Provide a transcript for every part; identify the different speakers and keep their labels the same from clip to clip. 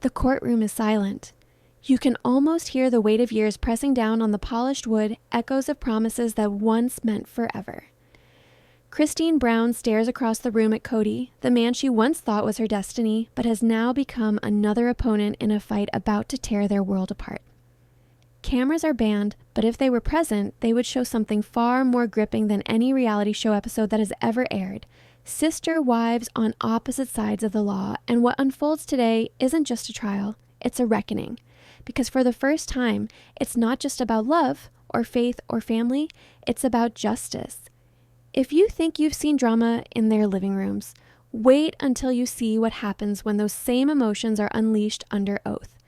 Speaker 1: The courtroom is silent. You can almost hear the weight of years pressing down on the polished wood, echoes of promises that once meant forever. Christine Brown stares across the room at Kody, the man she once thought was her destiny, but has now become another opponent in a fight about to tear their world apart. Cameras are banned, but if they were present, they would show something far more gripping than any reality show episode that has ever aired. Sister wives on opposite sides of the law, and what unfolds today isn't just a trial, it's a reckoning. Because for the first time, it's not just about love, or faith, or family, it's about justice. If you think you've seen drama in their living rooms, wait until you see what happens when those same emotions are unleashed under oath.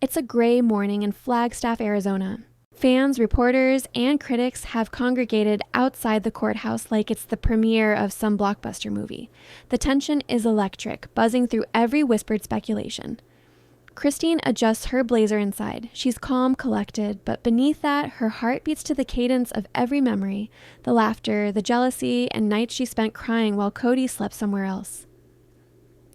Speaker 1: It's a gray morning in Flagstaff, Arizona. Fans, reporters, and critics have congregated outside the courthouse like it's the premiere of some blockbuster movie. The tension is electric, buzzing through every whispered speculation. Christine adjusts her blazer inside. She's calm, collected, but beneath that, her heart beats to the cadence of every memory, the laughter, the jealousy, and nights she spent crying while Kody slept somewhere else.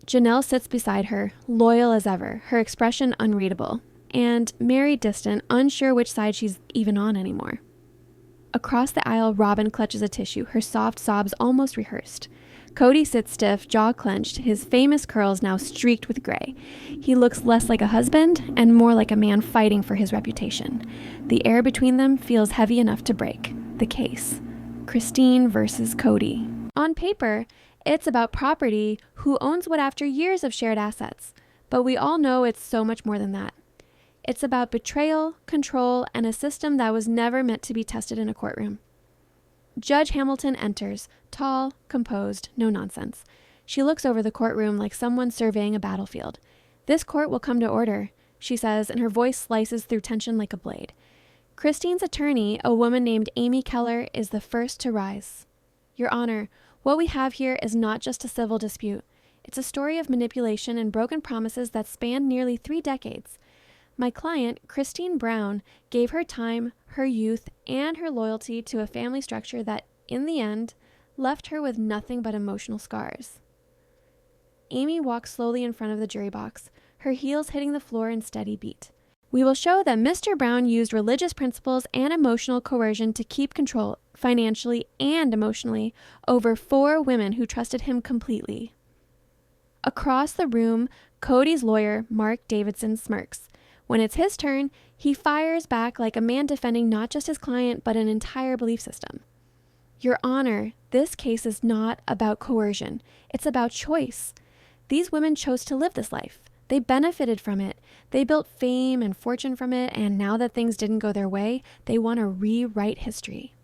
Speaker 1: Janelle sits beside her, loyal as ever, her expression unreadable, and Meri distant, unsure which side she's even on anymore. Across the aisle, Robyn clutches a tissue, her soft sobs almost rehearsed. Kody sits stiff, jaw clenched, his famous curls now streaked with gray. He looks less like a husband and more like a man fighting for his reputation. The air between them feels heavy enough to break. The case. Christine versus Kody. On paper, it's about property, who owns what after years of shared assets. But we all know it's so much more than that. It's about betrayal, control, and a system that was never meant to be tested in a courtroom. Judge Hamilton enters, tall, composed, no nonsense. She looks over the courtroom like someone surveying a battlefield. "This court will come to order," she says, and her voice slices through tension like a blade. Christine's attorney, a woman named Amy Keller, is the first to rise. "Your Honor, what we have here is not just a civil dispute. It's a story of manipulation and broken promises that span nearly 3 decades. My client, Christine Brown, gave her time, her youth, and her loyalty to a family structure that, in the end, left her with nothing but emotional scars." Amy walks slowly in front of the jury box, her heels hitting the floor in steady beat. "We will show that Mr. Brown used religious principles and emotional coercion to keep control, financially and emotionally, over 4 women who trusted him completely." Across the room, Kody's lawyer, Mark Davidson, smirks. When it's his turn, he fires back like a man defending not just his client, but an entire belief system. "Your Honor, this case is not about coercion. It's about choice. These women chose to live this life. They benefited from it. They built fame and fortune from it, and now that things didn't go their way, they want to rewrite history."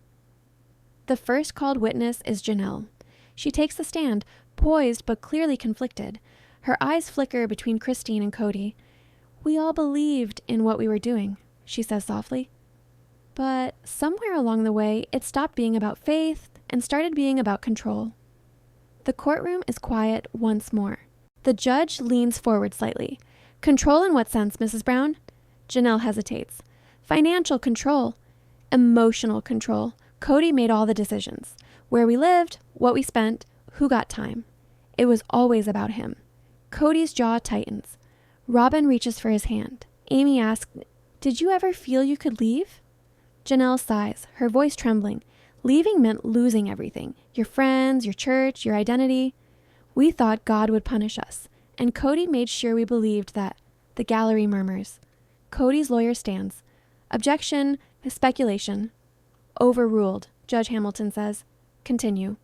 Speaker 1: The first called witness is Janelle. She takes the stand, poised but clearly conflicted. Her eyes flicker between Christine and Kody. "We all believed in what we were doing," she says softly. But somewhere along the way, it stopped being about faith and started being about control. The courtroom is quiet once more. The judge leans forward slightly. "Control in what sense, Mrs. Brown?" Janelle hesitates. "Financial control. Emotional control. Kody made all the decisions. Where we lived, what we spent, who got time. It was always about him." Kody's jaw tightens. Robyn reaches for his hand. Amy asks, "Did you ever feel you could leave?" Janelle sighs, her voice trembling. Leaving meant losing everything. Your friends, your church, your identity. "We thought God would punish us, and Kody made sure we believed that." The gallery murmurs. Kody's lawyer stands. "Objection, speculation." "Overruled," Judge Hamilton says. "Continue."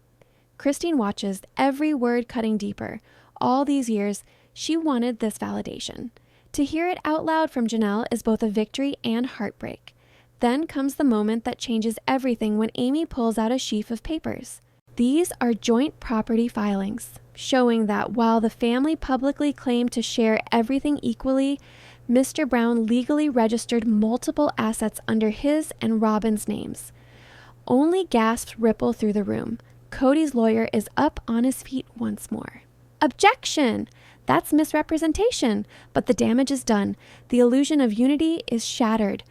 Speaker 1: Christine watches, every word cutting deeper. All these years, she wanted this validation. To hear it out loud from Janelle is both a victory and heartbreak. Then comes the moment that changes everything when Amy pulls out a sheaf of papers. These are joint property filings, showing that while the family publicly claimed to share everything equally, Mr. Brown legally registered multiple assets under his and Robyn's names. Only gasps ripple through the room. Kody's lawyer is up on his feet once more. "Objection! That's misrepresentation, but the damage is done. The illusion of unity is shattered."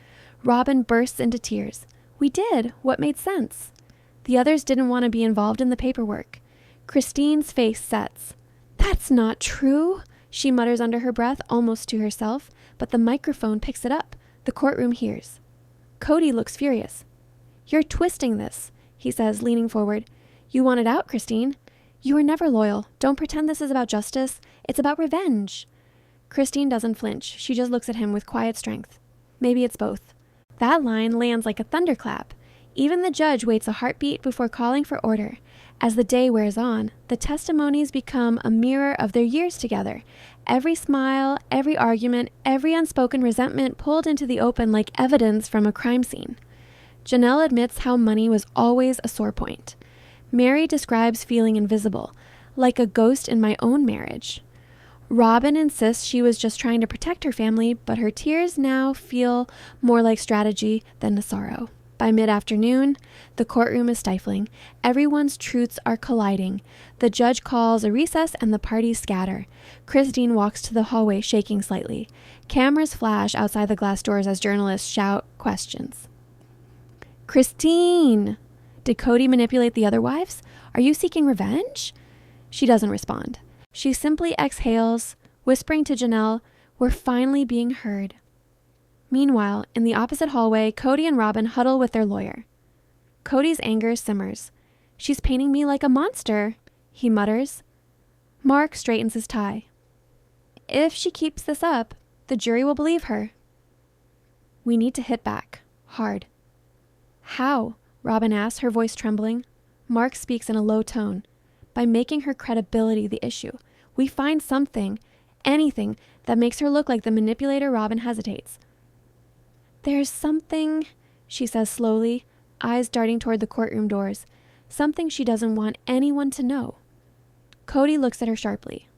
Speaker 1: Robyn bursts into tears. "We did what made sense." The others didn't want to be involved in the paperwork. Christine's face sets. "That's not true," She mutters under her breath, almost to herself, but the microphone picks it up. The courtroom hears. Kody looks furious. "You're twisting this," he says, leaning forward. "You want it out, Christine. You were never loyal. Don't pretend this is about justice. It's about revenge." Christine doesn't flinch. She just looks at him with quiet strength. Maybe it's both. That line lands like a thunderclap. Even the judge waits a heartbeat before calling for order. As the day wears on, the testimonies become a mirror of their years together. Every smile, every argument, every unspoken resentment pulled into the open like evidence from a crime scene. Janelle admits how money was always a sore point. Meri describes feeling invisible, like a ghost in my own marriage. Robyn insists she was just trying to protect her family, but her tears now feel more like strategy than a sorrow. By mid-afternoon, the courtroom is stifling. Everyone's truths are colliding. The judge calls a recess and the parties scatter. Christine walks to the hallway, shaking slightly. Cameras flash outside the glass doors as journalists shout questions. "Christine! Did Kody manipulate the other wives? Are you seeking revenge?" She doesn't respond. She simply exhales, whispering to Janelle, "We're finally being heard." Meanwhile, in the opposite hallway, Kody and Robyn huddle with their lawyer. Cody's anger simmers. "She's painting me like a monster," he mutters. Mark straightens his tie. "If she keeps this up, the jury will believe her." "We need to hit back. Hard." "How?" Robyn asks, her voice trembling. Mark speaks in a low tone. "By making her credibility the issue. We find something, anything, that makes her look like the manipulator." Robyn hesitates. "There's something," she says slowly, eyes darting toward the courtroom doors. "Something she doesn't want anyone to know." Kody looks at her sharply.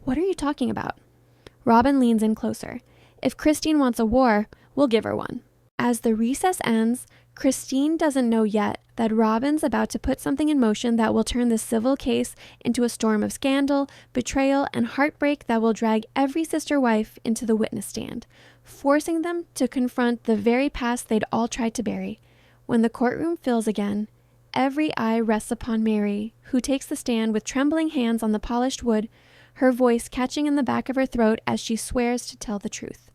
Speaker 1: "What are you talking about?" Robyn leans in closer. "If Christine wants a war, we'll give her one." As the recess ends, Christine doesn't know yet that Robyn's about to put something in motion that will turn the civil case into a storm of scandal, betrayal, and heartbreak that will drag every sister wife into the witness stand, forcing them to confront the very past they'd all tried to bury. When the courtroom fills again, every eye rests upon Meri, who takes the stand with trembling hands on the polished wood, her voice catching in the back of her throat as she swears to tell the truth.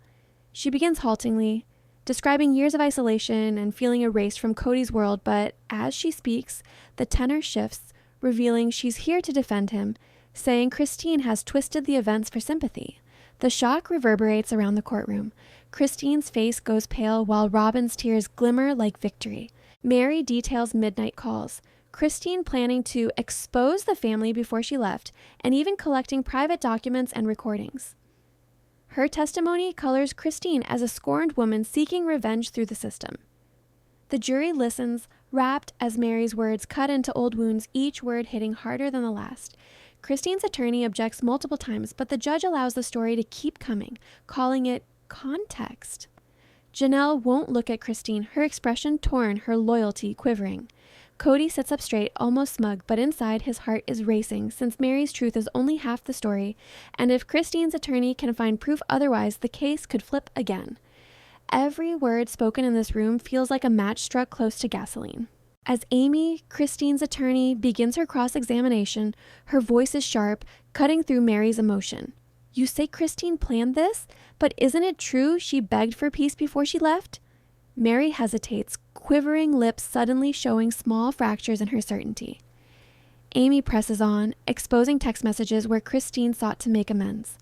Speaker 1: She begins haltingly, describing years of isolation and feeling erased from Kody's world, but as she speaks, the tenor shifts, revealing she's here to defend him, saying Christine has twisted the events for sympathy. The shock reverberates around the courtroom. Christine's face goes pale while Robyn's tears glimmer like victory. Meri details midnight calls, Christine planning to expose the family before she left, and even collecting private documents and recordings. Her testimony colors Christine as a scorned woman seeking revenge through the system. The jury listens, rapt as Meri's words cut into old wounds, each word hitting harder than the last. Christine's attorney objects multiple times, but the judge allows the story to keep coming, calling it context. Janelle won't look at Christine, her expression torn, her loyalty quivering. Kody sits up straight, almost smug, but inside his heart is racing since Meri's truth is only half the story, and if Christine's attorney can find proof otherwise, the case could flip again. Every word spoken in this room feels like a match struck close to gasoline. As Amy, Christine's attorney, begins her cross-examination, her voice is sharp, cutting through Meri's emotion. "You say Christine planned this, but isn't it true she begged for peace before she left?" Meri hesitates, quivering lips suddenly showing small fractures in her certainty. Amy presses on, exposing text messages where Christine sought to make amends.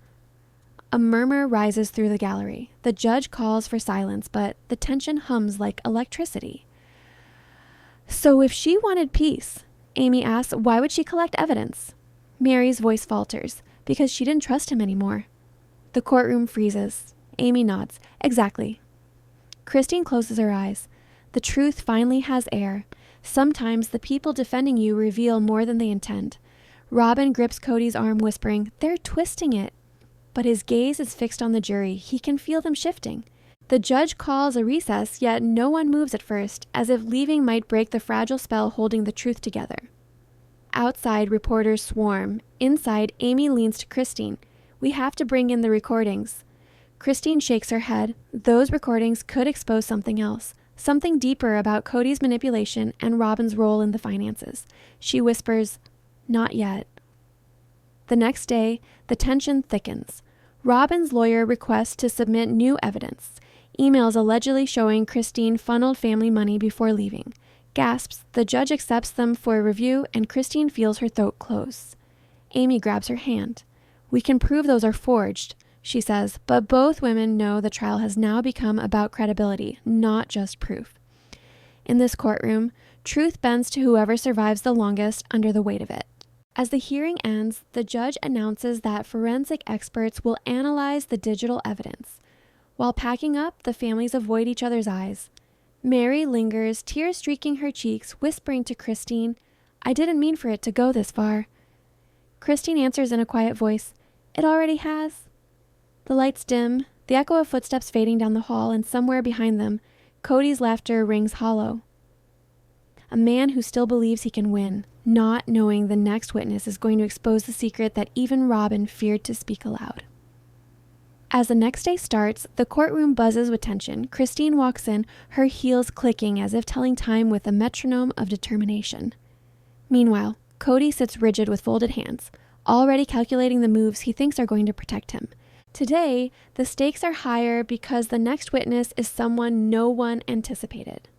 Speaker 1: A murmur rises through the gallery. The judge calls for silence, but the tension hums like electricity. "So if she wanted peace," Amy asks, "why would she collect evidence?" Meri's voice falters, "Because she didn't trust him anymore." The courtroom freezes. Amy nods. "Exactly." Christine closes her eyes. The truth finally has air. Sometimes the people defending you reveal more than they intend. Robyn grips Kody's arm, whispering, "They're twisting it." But his gaze is fixed on the jury. He can feel them shifting. The judge calls a recess, yet no one moves at first, as if leaving might break the fragile spell holding the truth together. Outside, reporters swarm. Inside, Amy leans to Christine. "We have to bring in the recordings." Christine shakes her head. Those recordings could expose something else, something deeper about Kody's manipulation and Robyn's role in the finances. She whispers, "Not yet." The next day, the tension thickens. Robyn's lawyer requests to submit new evidence. Emails allegedly showing Christine funneled family money before leaving. Gasps, the judge accepts them for review, and Christine feels her throat close. Amy grabs her hand. "We can prove those are forged," she says, but both women know the trial has now become about credibility, not just proof. In this courtroom, truth bends to whoever survives the longest under the weight of it. As the hearing ends, the judge announces that forensic experts will analyze the digital evidence. While packing up, the families avoid each other's eyes. Meri lingers, tears streaking her cheeks, whispering to Christine, "I didn't mean for it to go this far." Christine answers in a quiet voice, "It already has." The lights dim, the echo of footsteps fading down the hall, and somewhere behind them, Kody's laughter rings hollow. A man who still believes he can win, not knowing the next witness is going to expose the secret that even Robyn feared to speak aloud. As the next day starts, the courtroom buzzes with tension. Christine walks in, her heels clicking as if telling time with a metronome of determination. Meanwhile, Kody sits rigid with folded hands, already calculating the moves he thinks are going to protect him. Today, the stakes are higher because the next witness is someone no one anticipated.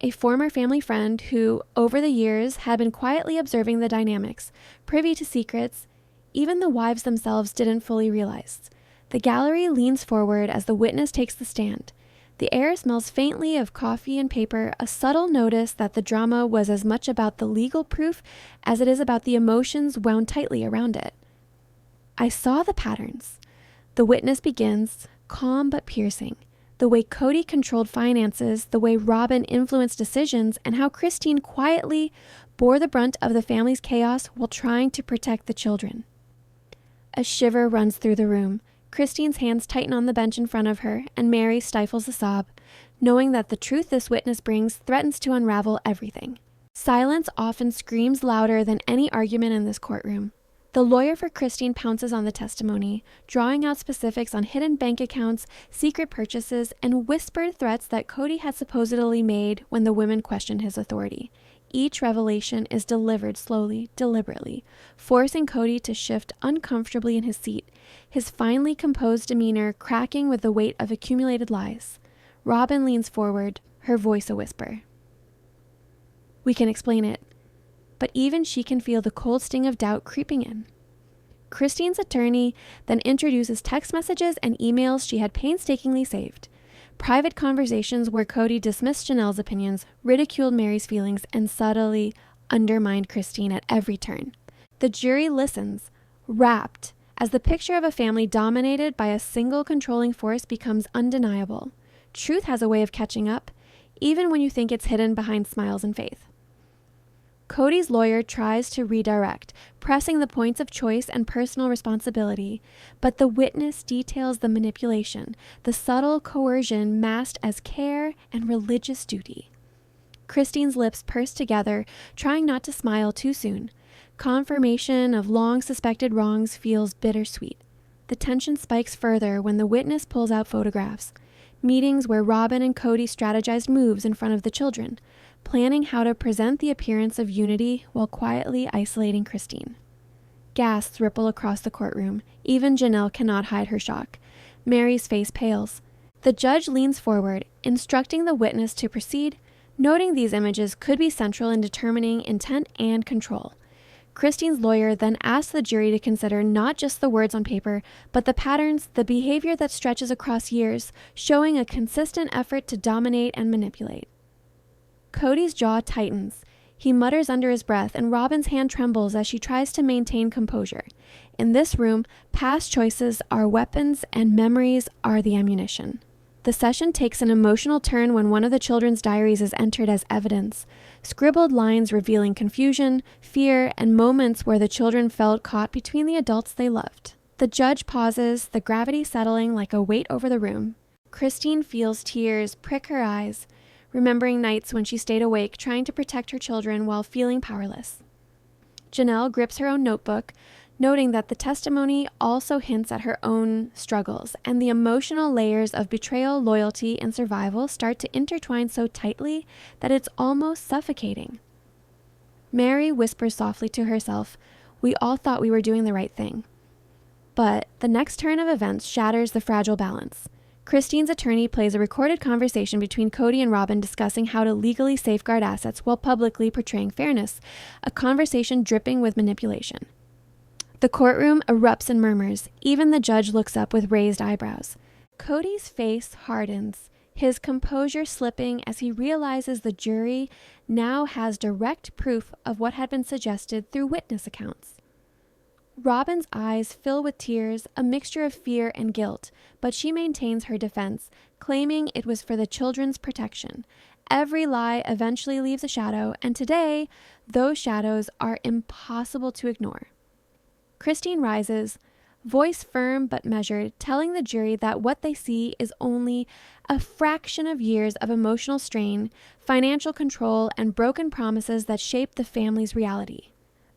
Speaker 1: A former family friend who, over the years, had been quietly observing the dynamics, privy to secrets even the wives themselves didn't fully realize. The gallery leans forward as the witness takes the stand. The air smells faintly of coffee and paper, a subtle notice that the drama was as much about the legal proof as it is about the emotions wound tightly around it. "I saw the patterns." The witness begins, calm but piercing. The way Kody controlled finances, the way Robyn influenced decisions, and how Christine quietly bore the brunt of the family's chaos while trying to protect the children. A shiver runs through the room. Christine's hands tighten on the bench in front of her, and Meri stifles a sob, knowing that the truth this witness brings threatens to unravel everything. Silence often screams louder than any argument in this courtroom. The lawyer for Christine pounces on the testimony, drawing out specifics on hidden bank accounts, secret purchases, and whispered threats that Kody had supposedly made when the women questioned his authority. Each revelation is delivered slowly, deliberately, forcing Kody to shift uncomfortably in his seat, his finely composed demeanor cracking with the weight of accumulated lies. Robyn leans forward, her voice a whisper. "We can explain it." But even she can feel the cold sting of doubt creeping in. Christine's attorney then introduces text messages and emails she had painstakingly saved. Private conversations where Kody dismissed Janelle's opinions, ridiculed Meri's feelings, and subtly undermined Christine at every turn. The jury listens, rapt, as the picture of a family dominated by a single controlling force becomes undeniable. Truth has a way of catching up, even when you think it's hidden behind smiles and faith. Kody's lawyer tries to redirect, pressing the points of choice and personal responsibility, but the witness details the manipulation, the subtle coercion masked as care and religious duty. Christine's lips purse together, trying not to smile too soon. Confirmation of long-suspected wrongs feels bittersweet. The tension spikes further when the witness pulls out photographs. Meetings where Robyn and Kody strategized moves in front of the children, planning how to present the appearance of unity while quietly isolating Christine. Gasps ripple across the courtroom. Even Janelle cannot hide her shock. Meri's face pales. The judge leans forward, instructing the witness to proceed, noting these images could be central in determining intent and control. Christine's lawyer then asks the jury to consider not just the words on paper, but the patterns, the behavior that stretches across years, showing a consistent effort to dominate and manipulate. Kody's jaw tightens. He mutters under his breath, and Robyn's hand trembles as she tries to maintain composure. In this room, past choices are weapons and memories are the ammunition. The session takes an emotional turn when one of the children's diaries is entered as evidence. Scribbled lines revealing confusion, fear, and moments where the children felt caught between the adults they loved. The judge pauses, the gravity settling like a weight over the room. Christine feels tears prick her eyes, remembering nights when she stayed awake trying to protect her children while feeling powerless. Janelle grips her own notebook, noting that the testimony also hints at her own struggles, and the emotional layers of betrayal, loyalty, and survival start to intertwine so tightly that it's almost suffocating. Meri whispers softly to herself, "We all thought we were doing the right thing." But the next turn of events shatters the fragile balance. Christine's attorney plays a recorded conversation between Kody and Robyn discussing how to legally safeguard assets while publicly portraying fairness, a conversation dripping with manipulation. The courtroom erupts in murmurs. Even the judge looks up with raised eyebrows. Kody's face hardens, his composure slipping as he realizes the jury now has direct proof of what had been suggested through witness accounts. Robyn's eyes fill with tears, a mixture of fear and guilt, but she maintains her defense, claiming it was for the children's protection. Every lie eventually leaves a shadow, and today, those shadows are impossible to ignore. Christine rises, voice firm but measured, telling the jury that what they see is only a fraction of years of emotional strain, financial control, and broken promises that shape the family's reality.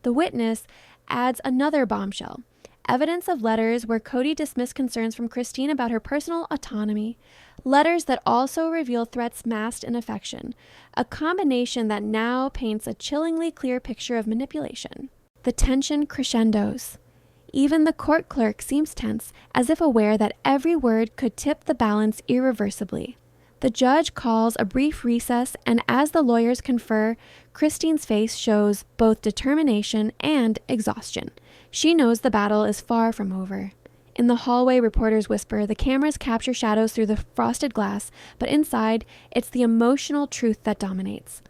Speaker 1: The witness adds another bombshell, evidence of letters where Kody dismissed concerns from Christine about her personal autonomy, letters that also reveal threats masked in affection, a combination that now paints a chillingly clear picture of manipulation. The tension crescendos. Even the court clerk seems tense, as if aware that every word could tip the balance irreversibly. The judge calls a brief recess, and as the lawyers confer, Christine's face shows both determination and exhaustion. She knows the battle is far from over. In the hallway, reporters whisper, the cameras capture shadows through the frosted glass, but inside, it's the emotional truth that dominates.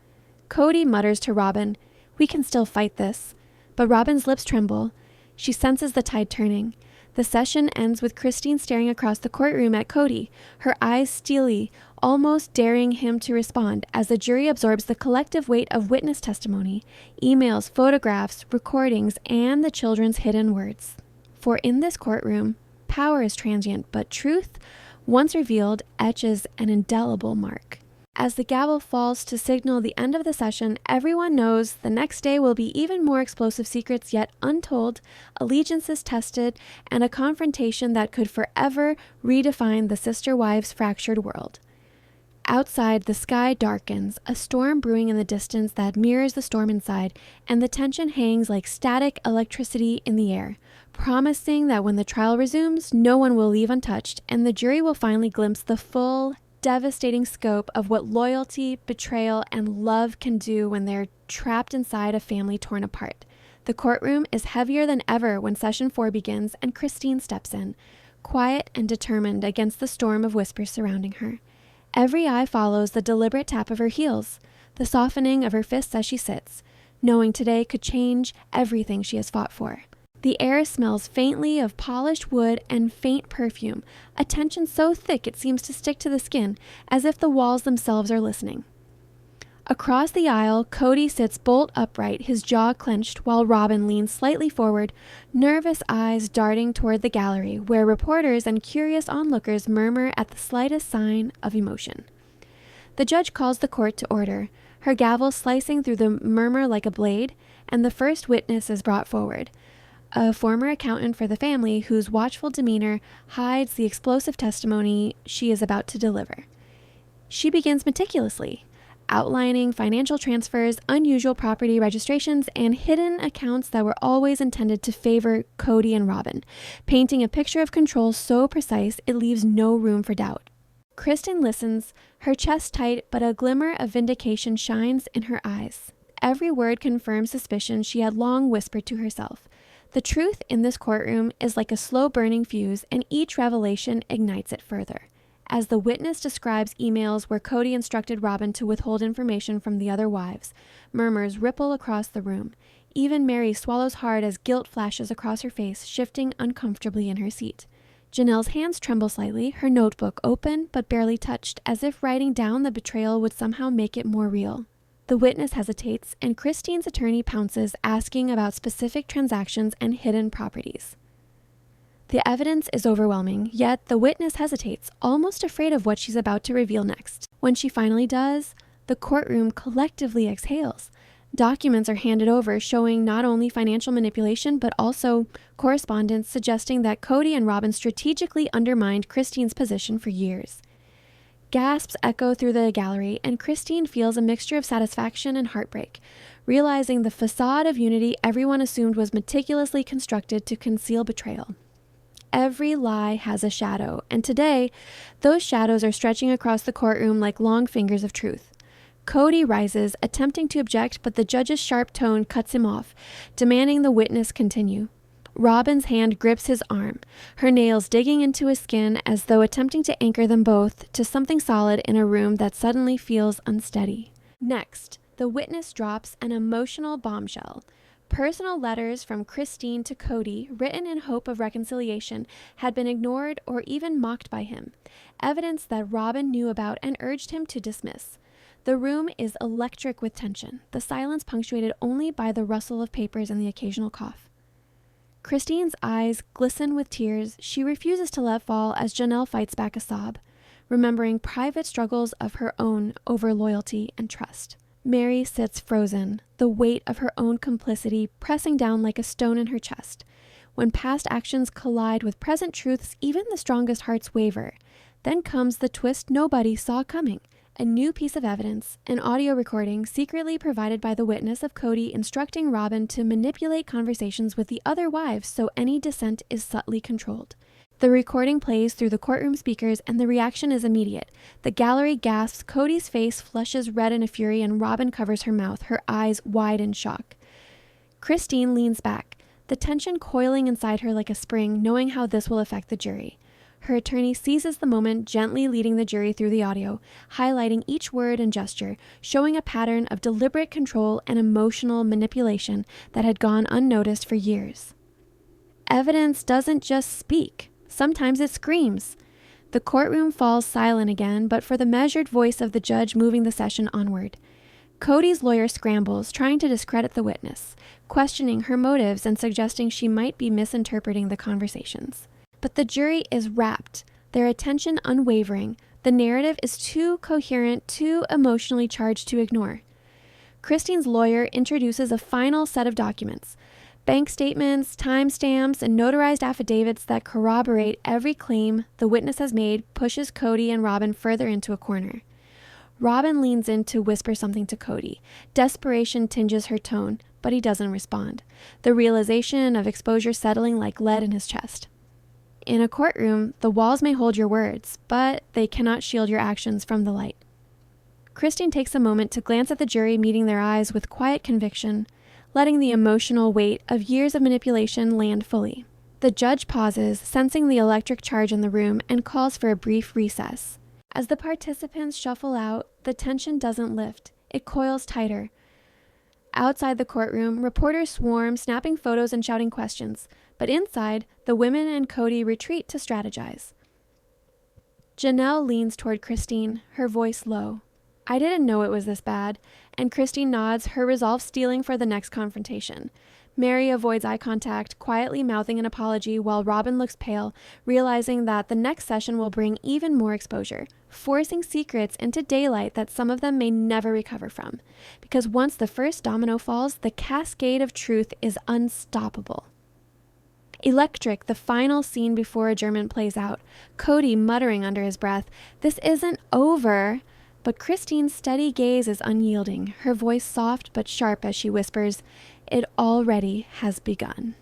Speaker 1: Kody mutters to Robyn, "We can still fight this." But Robyn's lips tremble. She senses the tide turning. The session ends with Christine staring across the courtroom at Kody, her eyes steely, almost daring him to respond as the jury absorbs the collective weight of witness testimony, emails, photographs, recordings, and the children's hidden words. For in this courtroom, power is transient, but truth, once revealed, etches an indelible mark. As the gavel falls to signal the end of the session, everyone knows the next day will be even more explosive secrets yet untold, allegiances tested, and a confrontation that could forever redefine the sister wives' fractured world. Outside, the sky darkens, a storm brewing in the distance that mirrors the storm inside, and the tension hangs like static electricity in the air, promising that when the trial resumes, no one will leave untouched, and the jury will finally glimpse the full, devastating scope of what loyalty, betrayal, and love can do when they're trapped inside a family torn apart. The courtroom is heavier than ever when session 4 begins, and Christine steps in, quiet and determined against the storm of whispers surrounding her. Every eye follows the deliberate tap of her heels, the softening of her fists as she sits, knowing today could change everything she has fought for. The air smells faintly of polished wood and faint perfume, a tension so thick it seems to stick to the skin, as if the walls themselves are listening. Across the aisle, Kody sits bolt upright, his jaw clenched, while Robyn leans slightly forward, nervous eyes darting toward the gallery, where reporters and curious onlookers murmur at the slightest sign of emotion. The judge calls the court to order, her gavel slicing through the murmur like a blade, and the first witness is brought forward, a former accountant for the family whose watchful demeanor hides the explosive testimony she is about to deliver. She begins meticulously, outlining financial transfers, unusual property registrations, and hidden accounts that were always intended to favor Kody and Robyn, painting a picture of control so precise it leaves no room for doubt. Kristen listens, her chest tight, but a glimmer of vindication shines in her eyes. Every word confirms suspicion she had long whispered to herself. The truth in this courtroom is like a slow-burning fuse, and each revelation ignites it further. As the witness describes emails where Kody instructed Robyn to withhold information from the other wives, murmurs ripple across the room. Even Meri swallows hard as guilt flashes across her face, shifting uncomfortably in her seat. Janelle's hands tremble slightly, her notebook open but barely touched, as if writing down the betrayal would somehow make it more real. The witness hesitates, and Christine's attorney pounces, asking about specific transactions and hidden properties. The evidence is overwhelming, yet the witness hesitates, almost afraid of what she's about to reveal next. When she finally does, the courtroom collectively exhales. Documents are handed over showing not only financial manipulation, but also correspondence suggesting that Kody and Robyn strategically undermined Christine's position for years. Gasps echo through the gallery, and Christine feels a mixture of satisfaction and heartbreak, realizing the facade of unity everyone assumed was meticulously constructed to conceal betrayal. every lie has a shadow, and today, those shadows are stretching across the courtroom like long fingers of truth. Kody rises, attempting to object, but the judge's sharp tone cuts him off, demanding the witness continue. Robyn's hand grips his arm, her nails digging into his skin as though attempting to anchor them both to something solid in a room that suddenly feels unsteady. Next, the witness drops an emotional bombshell. Personal letters from Christine to Kody, written in hope of reconciliation, had been ignored or even mocked by him, evidence that Robyn knew about and urged him to dismiss. The room is electric with tension, the silence punctuated only by the rustle of papers and the occasional cough. Christine's eyes glisten with tears she refuses to let fall as Janelle fights back a sob, remembering private struggles of her own over loyalty and trust. Meri sits frozen, the weight of her own complicity pressing down like a stone in her chest. When past actions collide with present truths, even the strongest hearts waver. Then comes the twist nobody saw coming. A new piece of evidence, an audio recording secretly provided by the witness of Kody instructing Robyn to manipulate conversations with the other wives so any dissent is subtly controlled. The recording plays through the courtroom speakers and the reaction is immediate. The gallery gasps, Kody's face flushes red in a fury, and Robyn covers her mouth, her eyes wide in shock. Christine leans back, the tension coiling inside her like a spring, knowing how this will affect the jury. Her attorney seizes the moment, gently leading the jury through the audio, highlighting each word and gesture, showing a pattern of deliberate control and emotional manipulation that had gone unnoticed for years. Evidence doesn't just speak. Sometimes it screams. The courtroom falls silent again, but for the measured voice of the judge moving the session onward. Kody's lawyer scrambles, trying to discredit the witness, questioning her motives and suggesting she might be misinterpreting the conversations. But the jury is rapt, their attention unwavering. The narrative is too coherent, too emotionally charged to ignore. Christine's lawyer introduces a final set of documents. Bank statements, timestamps, and notarized affidavits that corroborate every claim the witness has made pushes Kody and Robyn further into a corner. Robyn leans in to whisper something to Kody. Desperation tinges her tone, but he doesn't respond, the realization of exposure settling like lead in his chest. In a courtroom, the walls may hold your words, but they cannot shield your actions from the light. Christine takes a moment to glance at the jury, meeting their eyes with quiet conviction, letting the emotional weight of years of manipulation land fully. The judge pauses, sensing the electric charge in the room, and calls for a brief recess. As the participants shuffle out, the tension doesn't lift. It coils tighter. Outside the courtroom, reporters swarm, snapping photos and shouting questions. But inside, the women and Kody retreat to strategize. Janelle leans toward Christine, her voice low. I didn't know it was this bad, and Christine nods, her resolve steeling for the next confrontation. Meri avoids eye contact, quietly mouthing an apology while Robyn looks pale, realizing that the next session will bring even more exposure, forcing secrets into daylight that some of them may never recover from. Because once the first domino falls, the cascade of truth is unstoppable. Electric, the final scene before adjournment plays out, Kody muttering under his breath, "This isn't over." But Christine's steady gaze is unyielding, her voice soft but sharp as she whispers, "It already has begun."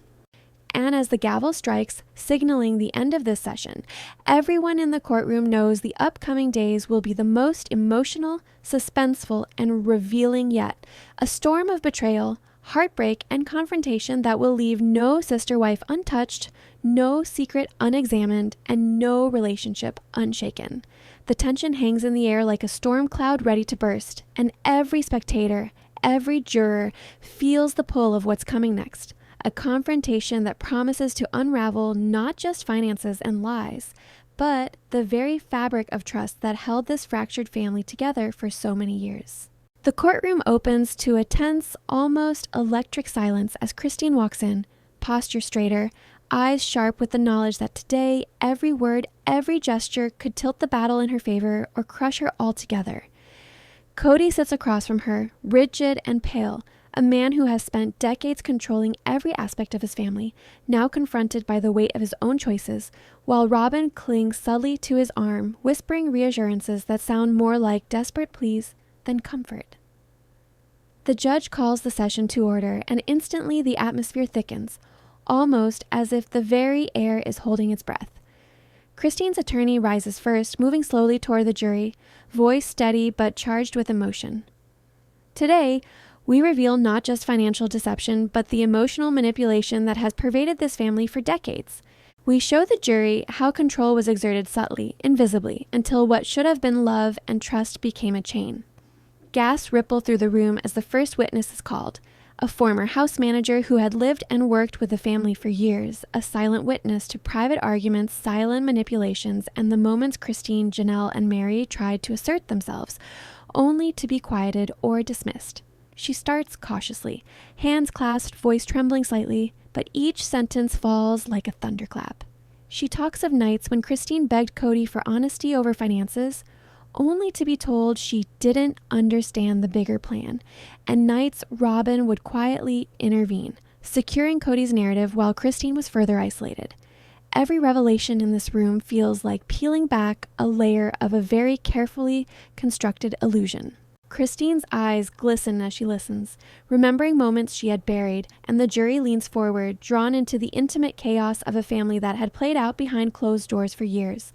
Speaker 1: And as the gavel strikes, signaling the end of this session, everyone in the courtroom knows the upcoming days will be the most emotional, suspenseful, and revealing yet. A storm of betrayal, heartbreak, and confrontation that will leave no sister-wife untouched, no secret unexamined, and no relationship unshaken. The tension hangs in the air like a storm cloud ready to burst, and every spectator, every juror feels the pull of what's coming next. A confrontation that promises to unravel not just finances and lies, but the very fabric of trust that held this fractured family together for so many years. The courtroom opens to a tense, almost electric silence as Christine walks in, posture straighter, eyes sharp with the knowledge that today, every word, every gesture could tilt the battle in her favor or crush her altogether. Kody sits across from her, rigid and pale, a man who has spent decades controlling every aspect of his family, now confronted by the weight of his own choices, while Robyn clings subtly to his arm, whispering reassurances that sound more like desperate pleas than comfort. The judge calls the session to order, and instantly the atmosphere thickens. almost as if the very air is holding its breath. Christine's attorney rises first, moving slowly toward the jury, voice steady but charged with emotion. Today, we reveal not just financial deception, but the emotional manipulation that has pervaded this family for decades. We show the jury how control was exerted subtly, invisibly, until what should have been love and trust became a chain. Gasps ripple through the room as the first witness is called. A former house manager who had lived and worked with the family for years, a silent witness to private arguments, silent manipulations, and the moments Christine, Janelle, and Meri tried to assert themselves, only to be quieted or dismissed. She starts cautiously, hands clasped, voice trembling slightly, but each sentence falls like a thunderclap. She talks of nights when Christine begged Kody for honesty over finances, only to be told she didn't understand the bigger plan, and nights Robyn would quietly intervene, securing Kody's narrative while Christine was further isolated. Every revelation in this room feels like peeling back a layer of a very carefully constructed illusion. Christine's eyes glisten as she listens, remembering moments she had buried, and the jury leans forward, drawn into the intimate chaos of a family that had played out behind closed doors for years.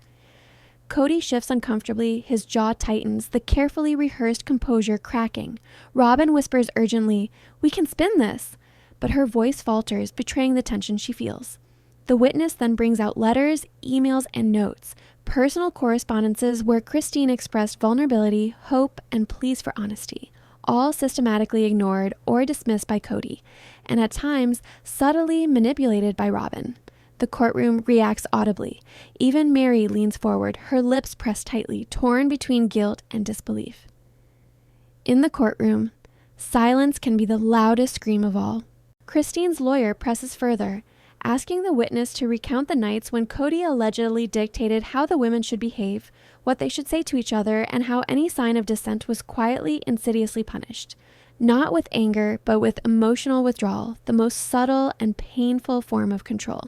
Speaker 1: Kody shifts uncomfortably, his jaw tightens, the carefully rehearsed composure cracking. Robyn whispers urgently, "We can spin this," but her voice falters, betraying the tension she feels. The witness then brings out letters, emails, and notes, personal correspondences where Christine expressed vulnerability, hope, and pleas for honesty, all systematically ignored or dismissed by Kody, and at times subtly manipulated by Robyn. The courtroom reacts audibly. Even Meri leans forward, her lips pressed tightly, torn between guilt and disbelief. In the courtroom, silence can be the loudest scream of all. Christine's lawyer presses further, asking the witness to recount the nights when Kody allegedly dictated how the women should behave, what they should say to each other, and how any sign of dissent was quietly, insidiously punished. Not with anger, but with emotional withdrawal, the most subtle and painful form of control.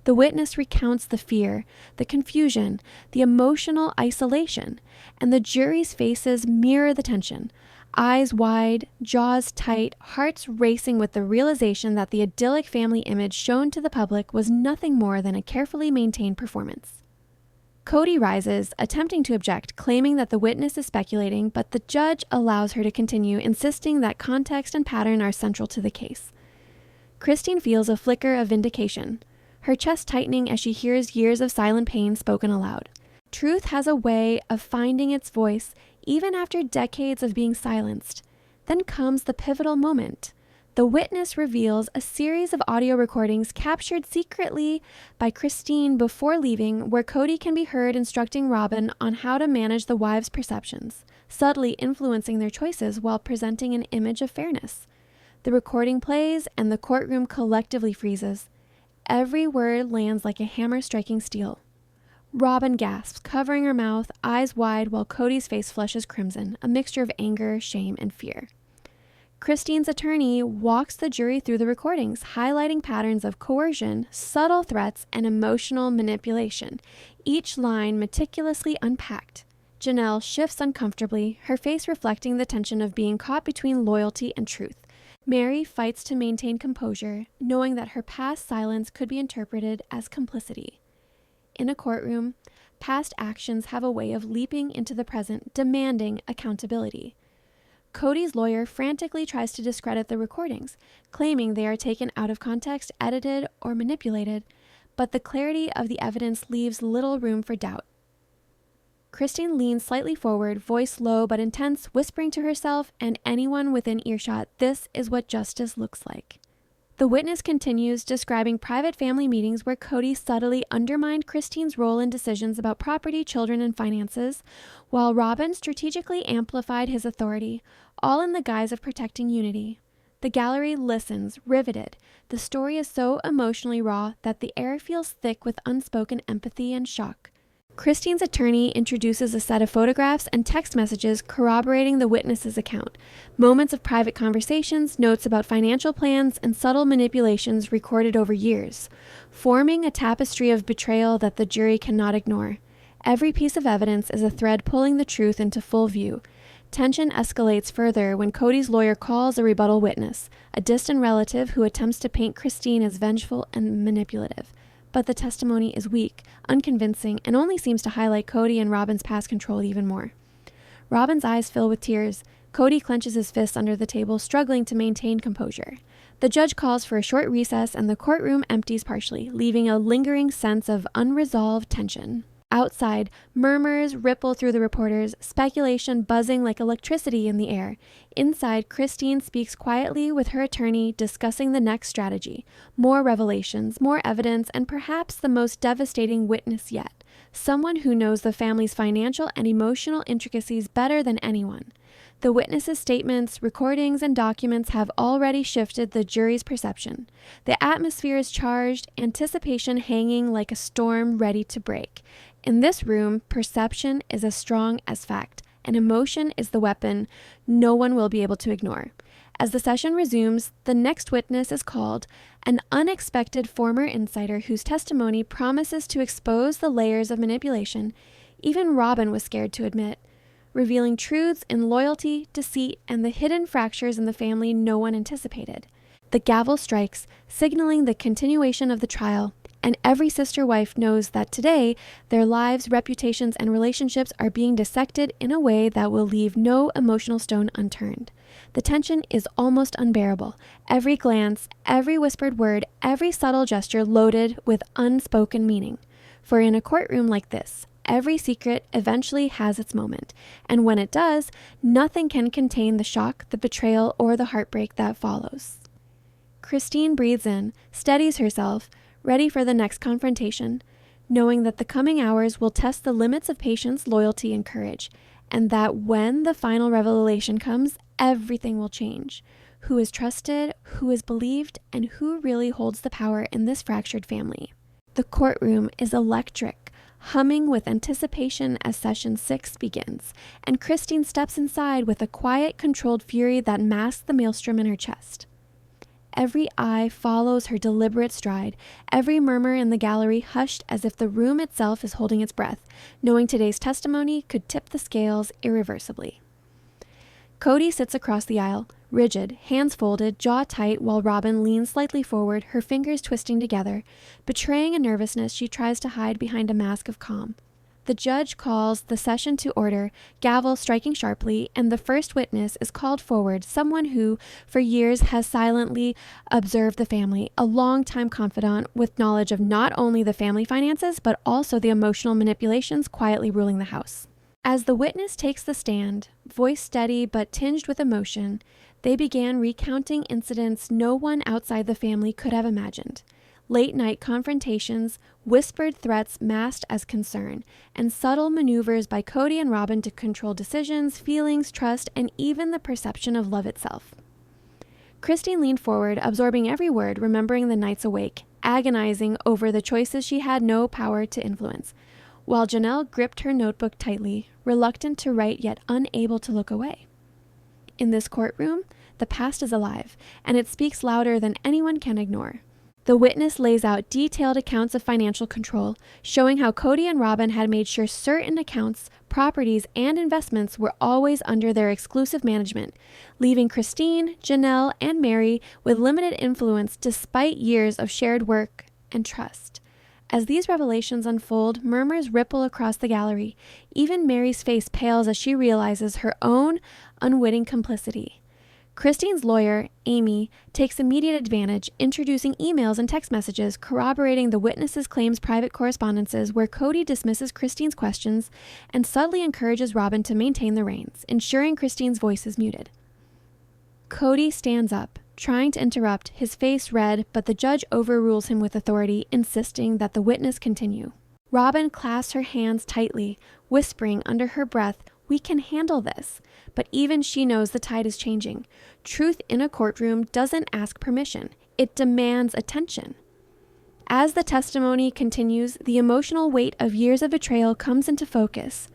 Speaker 1: The witness recounts the fear, the confusion, the emotional isolation, and the jury's faces mirror the tension. Eyes wide, jaws tight, hearts racing with the realization that the idyllic family image shown to the public was nothing more than a carefully maintained performance. Kody rises, attempting to object, claiming that the witness is speculating, but the judge allows her to continue, insisting that context and pattern are central to the case. Christine feels a flicker of vindication, her chest tightening as she hears years of silent pain spoken aloud. Truth has a way of finding its voice even after decades of being silenced. Then comes the pivotal moment. The witness reveals a series of audio recordings captured secretly by Christine before leaving, where Kody can be heard instructing Robyn on how to manage the wives' perceptions, subtly influencing their choices while presenting an image of fairness. The recording plays and the courtroom collectively freezes. Every word lands like a hammer striking steel. Robyn gasps, covering her mouth, eyes wide, while Kody's face flushes crimson, a mixture of anger, shame, and fear. Christine's attorney walks the jury through the recordings, highlighting patterns of coercion, subtle threats, and emotional manipulation, each line meticulously unpacked. Janelle shifts uncomfortably, her face reflecting the tension of being caught between loyalty and truth. Meri fights to maintain composure, knowing that her past silence could be interpreted as complicity. In a courtroom, past actions have a way of leaping into the present, demanding accountability. Kody's lawyer frantically tries to discredit the recordings, claiming they are taken out of context, edited, or manipulated, but the clarity of the evidence leaves little room for doubt. Christine leans slightly forward, voice low but intense, whispering to herself and anyone within earshot, "This is what justice looks like." The witness continues, describing private family meetings where Kody subtly undermined Christine's role in decisions about property, children, and finances, while Robyn strategically amplified his authority, all in the guise of protecting unity. The gallery listens, riveted. The story is so emotionally raw that the air feels thick with unspoken empathy and shock. Christine's attorney introduces a set of photographs and text messages corroborating the witness's account, moments of private conversations, notes about financial plans, and subtle manipulations recorded over years, forming a tapestry of betrayal that the jury cannot ignore. Every piece of evidence is a thread pulling the truth into full view, Tension escalates further when Kody's lawyer calls a rebuttal witness, a distant relative who attempts to paint Christine as vengeful and manipulative. But the testimony is weak, unconvincing, and only seems to highlight Kody and Robyn's past control even more. Robyn's eyes fill with tears. Kody clenches his fists under the table, struggling to maintain composure. The judge calls for a short recess, and the courtroom empties partially, leaving a lingering sense of unresolved tension. Outside, murmurs ripple through the reporters, speculation buzzing like electricity in the air. Inside, Christine speaks quietly with her attorney, discussing the next strategy. More revelations, more evidence, and perhaps the most devastating witness yet. Someone who knows the family's financial and emotional intricacies better than anyone. The witnesses' statements, recordings, and documents have already shifted the jury's perception. The atmosphere is charged, anticipation hanging like a storm ready to break. In this room, perception is as strong as fact, and emotion is the weapon no one will be able to ignore. As the session resumes, the next witness is called, an unexpected former insider whose testimony promises to expose the layers of manipulation even Robyn was scared to admit, revealing truths in loyalty, deceit, and the hidden fractures in the family no one anticipated. The gavel strikes, signaling the continuation of the trial, and every sister wife knows that today their lives, reputations, and relationships are being dissected in a way that will leave no emotional stone unturned. The tension is almost unbearable. Every glance, every whispered word, every subtle gesture loaded with unspoken meaning. For in a courtroom like this, every secret eventually has its moment, and when it does, nothing can contain the shock, the betrayal, or the heartbreak that follows. Christine breathes in, steadies herself, ready for the next confrontation, knowing that the coming hours will test the limits of patience, loyalty, and courage, and that when the final revelation comes, everything will change. Who is trusted, who is believed, and who really holds the power in this fractured family. The courtroom is electric, humming with anticipation as session 6 begins, and Christine steps inside with a quiet, controlled fury that masks the maelstrom in her chest. Every eye follows her deliberate stride, every murmur in the gallery hushed as if the room itself is holding its breath, knowing today's testimony could tip the scales irreversibly. Kody sits across the aisle, rigid, hands folded, jaw tight, while Robyn leans slightly forward, her fingers twisting together, betraying a nervousness she tries to hide behind a mask of calm. The judge calls the session to order, gavel striking sharply, and the first witness is called forward, someone who, for years, has silently observed the family, a long-time confidant with knowledge of not only the family finances, but also the emotional manipulations quietly ruling the house. As the witness takes the stand, voice steady but tinged with emotion, they began recounting incidents no one outside the family could have imagined. Late-night confrontations, whispered threats masked as concern, and subtle maneuvers by Kody and Robyn to control decisions, feelings, trust, and even the perception of love itself. Christine leaned forward, absorbing every word, remembering the nights awake, agonizing over the choices she had no power to influence, while Janelle gripped her notebook tightly, reluctant to write yet unable to look away. In this courtroom, the past is alive, and it speaks louder than anyone can ignore. The witness lays out detailed accounts of financial control, showing how Kody and Robyn had made sure certain accounts, properties, and investments were always under their exclusive management, leaving Christine, Janelle, and Meri with limited influence despite years of shared work and trust. As these revelations unfold, murmurs ripple across the gallery. Even Meri's face pales as she realizes her own unwitting complicity. Christine's lawyer, Amy, takes immediate advantage, introducing emails and text messages corroborating the witness's claims, private correspondences where Kody dismisses Christine's questions and subtly encourages Robyn to maintain the reins, ensuring Christine's voice is muted. Kody stands up, trying to interrupt, his face red, but the judge overrules him with authority, insisting that the witness continue. Robyn clasps her hands tightly, whispering under her breath, "We can handle this." But even she knows the tide is changing. Truth in a courtroom doesn't ask permission. It demands attention. As the testimony continues, the emotional weight of years of betrayal comes into focus.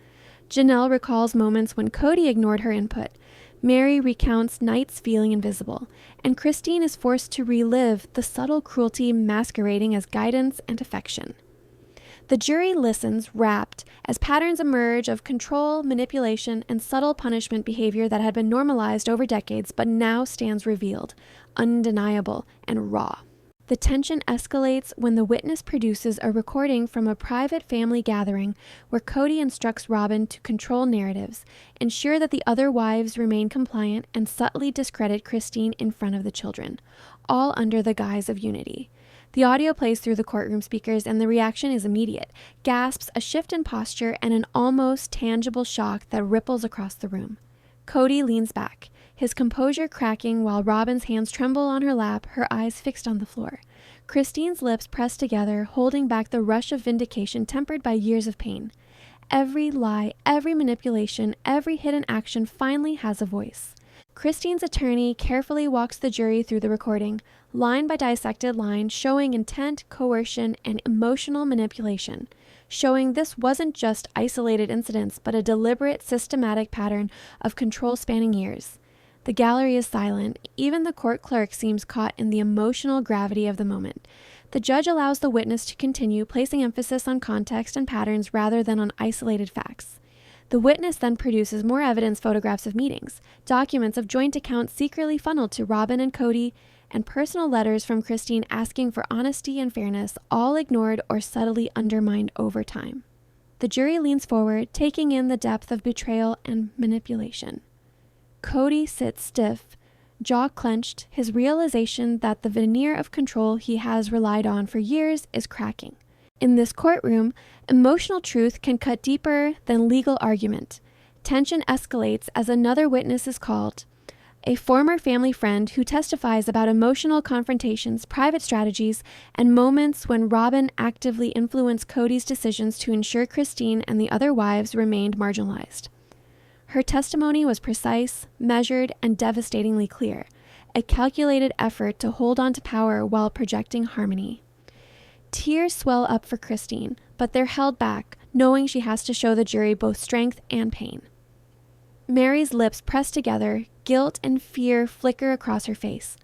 Speaker 1: Janelle recalls moments when Kody ignored her input. Meri recounts nights feeling invisible, and Christine is forced to relive the subtle cruelty masquerading as guidance and affection. The jury listens, rapt, as patterns emerge of control, manipulation, and subtle punishment behavior that had been normalized over decades but now stands revealed, undeniable, and raw. The tension escalates when the witness produces a recording from a private family gathering where Kody instructs Robyn to control narratives, ensure that the other wives remain compliant, and subtly discredit Christine in front of the children, all under the guise of unity. The audio plays through the courtroom speakers, and the reaction is immediate: gasps, a shift in posture, and an almost tangible shock that ripples across the room. Kody leans back, his composure cracking while Robyn's hands tremble on her lap, her eyes fixed on the floor. Christine's lips pressed together, holding back the rush of vindication tempered by years of pain. Every lie, every manipulation, every hidden action finally has a voice. Christine's attorney carefully walks the jury through the recording, line by dissected line, showing intent, coercion, and emotional manipulation, showing this wasn't just isolated incidents, but a deliberate, systematic pattern of control spanning years. The gallery is silent. Even the court clerk seems caught in the emotional gravity of the moment. The judge allows the witness to continue, placing emphasis on context and patterns rather than on isolated facts. The witness then produces more evidence, photographs of meetings, documents of joint accounts secretly funneled to Robyn and Kody, and personal letters from Christine asking for honesty and fairness, all ignored or subtly undermined over time. The jury leans forward, taking in the depth of betrayal and manipulation. Kody sits stiff, jaw clenched, his realization that the veneer of control he has relied on for years is cracking. In this courtroom, emotional truth can cut deeper than legal argument. Tension escalates as another witness is called, a former family friend who testifies about emotional confrontations, private strategies, and moments when Robyn actively influenced Kody's decisions to ensure Christine and the other wives remained marginalized. Her testimony was precise, measured, and devastatingly clear, a calculated effort to hold on to power while projecting harmony. Tears swell up for Christine, but they're held back, knowing she has to show the jury both strength and pain. Meri's lips press together, guilt and fear flicker across her face.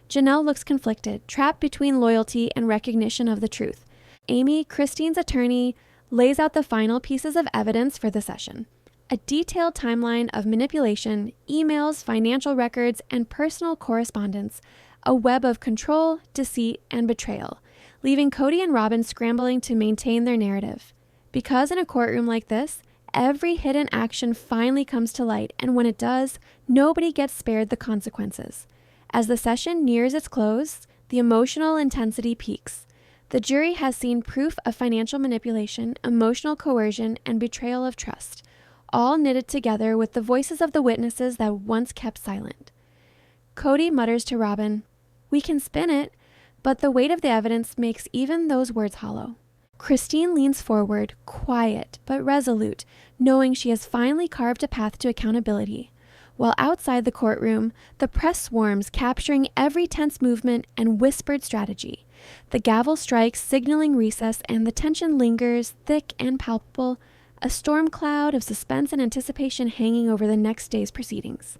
Speaker 1: Janelle looks conflicted, trapped between loyalty and recognition of the truth. Amy, Christine's attorney, lays out the final pieces of evidence for the session. A detailed timeline of manipulation, emails, financial records, and personal correspondence, a web of control, deceit, and betrayal, leaving Kody and Robyn scrambling to maintain their narrative. Because in a courtroom like this, every hidden action finally comes to light, and when it does, nobody gets spared the consequences. As the session nears its close, the emotional intensity peaks. The jury has seen proof of financial manipulation, emotional coercion, and betrayal of trust, all knitted together with the voices of the witnesses that once kept silent. Kody mutters to Robyn, "We can spin it," but the weight of the evidence makes even those words hollow. Christine leans forward, quiet but resolute, knowing she has finally carved a path to accountability. While outside the courtroom, the press swarms, capturing every tense movement and whispered strategy. The gavel strikes, signaling recess, and the tension lingers, thick and palpable, a storm cloud of suspense and anticipation hanging over the next day's proceedings.